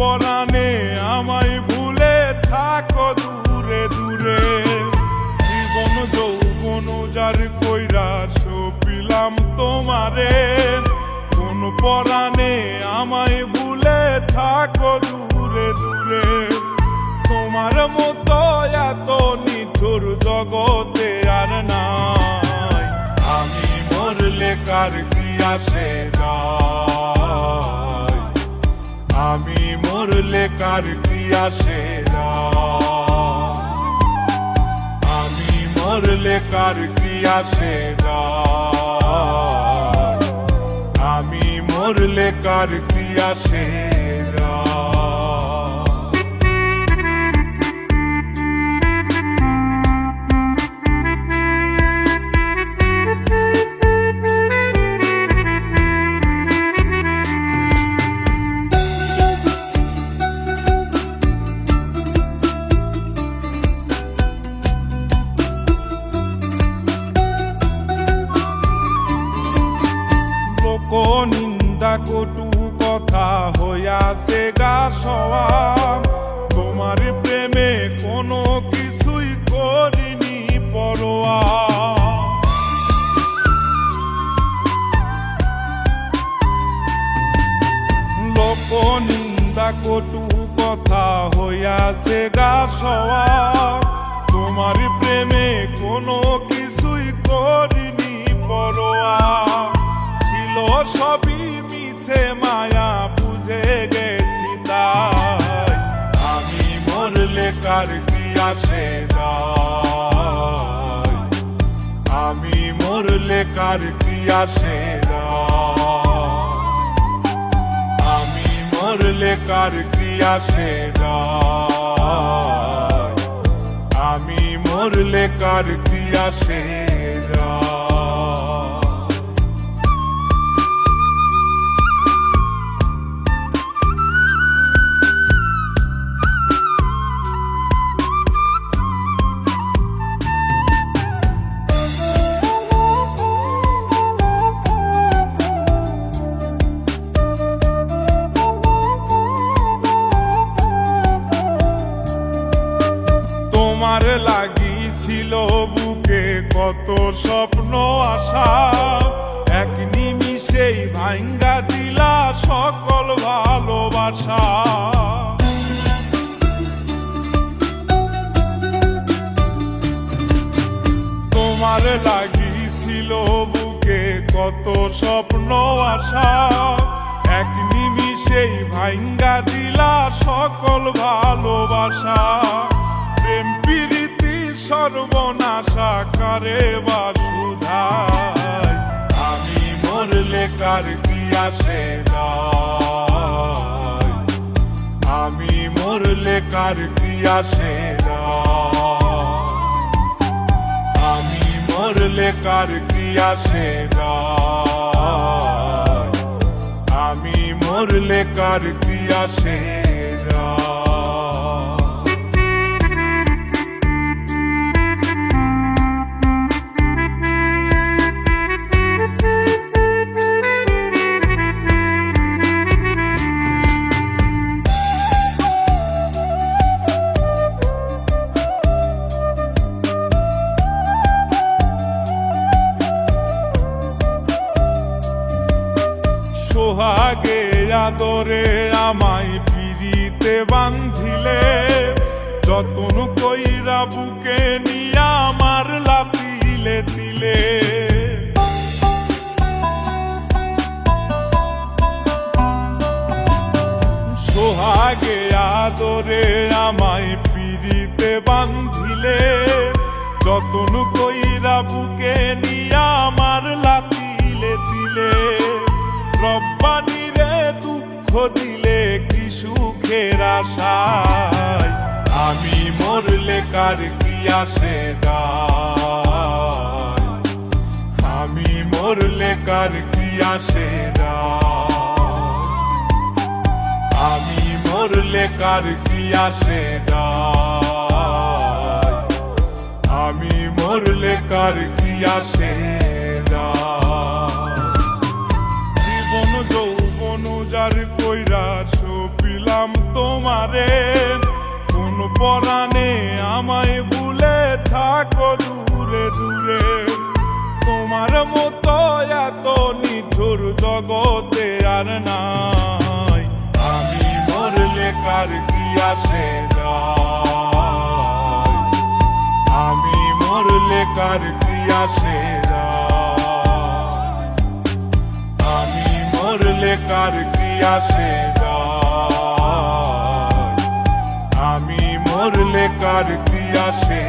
পরাণে আমায় ভুলে থাকো দূরে দূরে। জীবন যৌবন যার কইরা সপিলাম তোমারে, কোন পরাণে আমায় ভুলে থাকো দূরে দূরে। তোমার মতো এত নিঠুর জগতে আর নাই, আমি মরলে কার কি আসে যায়, আমি মরলে কার কি আসে যায়, আমি মরলে কার কি আসে যায়, আমি মরলে কার কি আসে যায়। নিন্দা কটু কথা হইয়াছে গা সওয়াব, তোমার প্রেমে কোনো কিছুই করিনি পরোয়া। লোক নিন্দা কটু কথা হইয়াছে গা সওয়াব, তোমার প্রেমে কোনো কিছুই করিনি পরোয়া। সবই মিছে মায়া বুঝে গেছি তাই, আমি মরলে কার কি আসে যায়, আমি মরলে কার কি আসে যায়, আমি মরলে কার কি আসে যায়, আমি মরলে কার কি আসে যায়। তোমার লাগিছিল বুকে কত স্বপ্ন আশা, এক নিমিষেই ভাঙ্গা দিলা সকল ভালোবাসা। তোমার লাগিছিল বুকে কত স্বপ্ন আশা, এক নিমিষেই ভাঙ্গা দিলা সকল ভালোবাসা। প্রেম প্রীতি সর্বনাশা করে বাসুধায়, আমি মরলে কার কি আসে যায়, আমি মরলে কার কি আসে যায়, আমি মরলে কার কি আসে যায়, আমি মরলে কার কি আসে যায়। সোহাগে আদরে আমায় পিরিতে বান্ধিলে, যতন কইরা বুকে নিয়া আমার লাতিলে দিলে। সোহাগে আদরে আমায় পিরিতে বান্ধিলে, যতন কইরা বুকে নিয়া আমার লাতিলে দিলে। রব্বানি রে দুঃখ দিলে কি সুখের আশায়, আমি মরলে কার কি আসে যায়, আমি মরলে কার কি আসে যায়, আমি মরলে কার কি আসে যায়, আমি মরলে কার কি আসে যায়। জীবন যৌবন যার কইরা সপিলাম তো করে কোন পরাণে আমায় ভুলে থাকো দূরে দূরে। তোমার মতো এত নিঠুর জগতে আর নাই, আমি মরলে কার কি আসে যায়, আমি মরলে কার কি আসে যায়, আমি মরলে কার কি আসে যায়, আমি মরলে কার কি আসে।